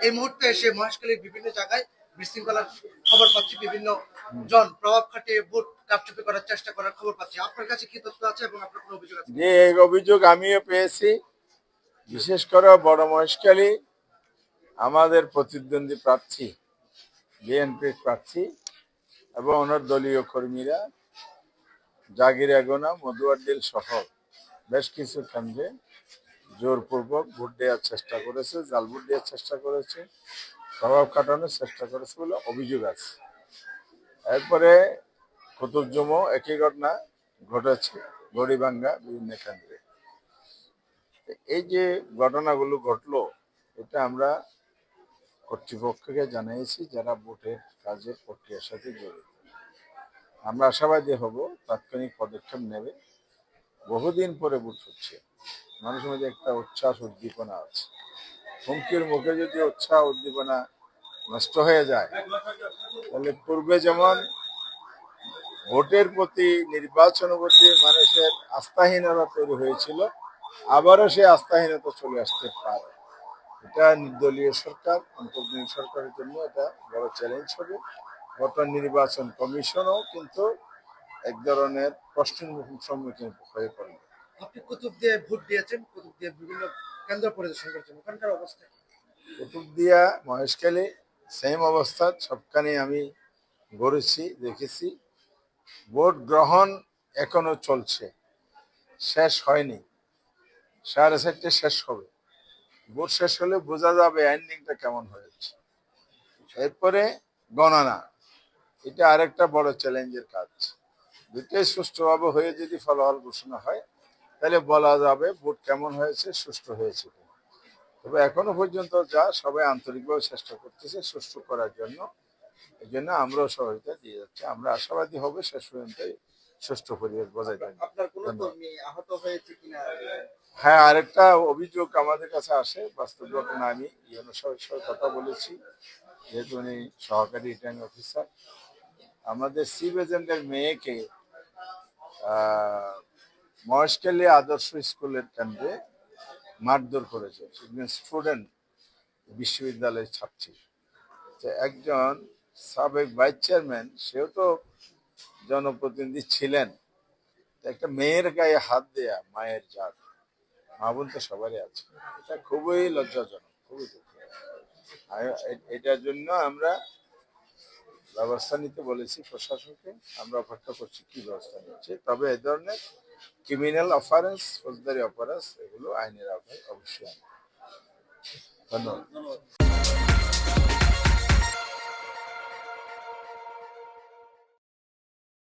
এই মুহূর্তে এসে মহেশখালীর বিভিন্ন জায়গায় বিশৃঙ্খলার খবর পাচ্ছি, বিভিন্ন জন প্রভাব খাটিয়ে ভোট কারচুপি করার চেষ্টা করার খবর পাচ্ছি। আপনার কাছে কি তথ্য আছে এবং আপনার কোনো অভিযোগ আছে? যে এই অভিযোগ আমিও পেয়েছি, বিশেষ করে বড় মহেশখালী আমাদের প্রতিদ্বন্দ্বী প্রার্থী বিএনপির প্রার্থী এবং ওনার দলীয় কর্মীরা জাগিরাগোনা মধুয়ারডিল সহ বেশ কিছু কেন্দ্রে জোরপূর্বক ভোট দেওয়ার চেষ্টা করেছে, জাল ভোট দেওয়ার চেষ্টা করেছে, প্রভাব খাটানোর চেষ্টা করেছে বলে অভিযোগ আছে। এরপরে কুতুবজমও একই ঘটনা ঘটেছে গড়িভাঙ্গা বিভিন্ন কেন্দ্রে। এই যে ঘটনাগুলো ঘটলো, এটা আমরা কর্তৃপক্ষকে জানিয়েছি যারা ভোটের কাজের প্রক্রিয়ার সাথে জড়িত। আমরা আশাবাদী হব তাৎক্ষণিক পদক্ষেপ নেবে। বহুদিন পরে ভোট হচ্ছে, মানুষের মধ্যে একটা উচ্ছ্বাস উদ্দীপনা আছে। হুমকির মুখে যদি উৎসাহ উদ্দীপনা নষ্ট হয়ে যায়, তাহলে পূর্বে যেমন ভোটের প্রতি নির্বাচনের প্রতি মানুষের আস্থাহীনতা তৈরি হয়েছিল, আবারও সেই আস্থাহীনতা চলে আসতে পারে। এটা নির্দলীয় সরকার, অন্তর্বর্তী সরকারের জন্য এটা বড় চ্যালেঞ্জ হবে। বর্তমান নির্বাচন কমিশনও কিন্তু এক ধরনের প্রশ্নের সম্মুখীন হয়ে পড়বে। আপনি কুতুবদিয়ায় ভোট দিয়েছেন, কুতুবদিয়া বিভিন্ন কেন্দ্র পরিদর্শন করেছেন, ওখানকার অবস্থা? কুতুবদিয়া মহেশখালী সেম অবস্থা, সবখানে আমি ঘুরেছি, দেখেছি। ভোট গ্রহণ এখনো চলছে, শেষ হয়নি। 4:30 শেষ হবে। ভোট শেষ হলে বোঝা যাবে এন্ডিংটা কেমন হয়েছে। এরপরে গণনা, এটা আরেকটা বড় চ্যালেঞ্জের কাজ। দুটোই সুষ্ঠুভাবে হয়ে যদি ফলাফল ঘোষণা হয়, তাহলে বলা যাবে ভোট কেমন হয়েছে, সুষ্ঠু হয়েছে। তবে এখনো পর্যন্ত যা সবাই আন্তরিকভাবে চেষ্টা করতেছে সুষ্ঠু করার জন্য, এই জন্য আমরাও সহযোগিতা দিয়ে যাচ্ছি। আমরা আশাবাদী হবে শেষ পর্যন্ত সুষ্ঠু পরিবেশ বজায় থাকবে। আপনার কোনো কর্মী আহত হয়েছে কিনা? হ্যাঁ, আরেকটা অভিযোগ আমাদের কাছে আসে, বাস্তব ঘটনা। আমি ইউনো সাহেবের সাথে কথা বলেছি, যেহেতু উনি সহকারী রিটার্নিং অফিসার। আমাদের চিফ এজেন্টের মেয়েকে মহেশখালী আদর্শ স্কুলের কেন্দ্রে মারধর করেছে স্টুডেন্ট, বিশ্ববিদ্যালয়ের ছাত্রী। একজন সাবেক ভাইস চেয়ারম্যান, সেও তো জনপ্রতিনিধি ছিলেন, একটা মেয়ের গায়ে হাত দেয়া মায়ের জাত। মা বোন তো সবারই আছে, এটা খুবই লজ্জাজনক, খুবই দুঃখ। এটার জন্য আমরা ব্যবস্থা নিতে বলেছি প্রশাসনকে। আমরা অপেক্ষা করছি কি ব্যবস্থা নিচ্ছে। তবে এই ধরনের ক্রিমিনাল অফারেন্স, ফৌজদারি অফারেন্স, এগুলো আইনের আওতায় অবশ্যই আনবে। ধন্যবাদ।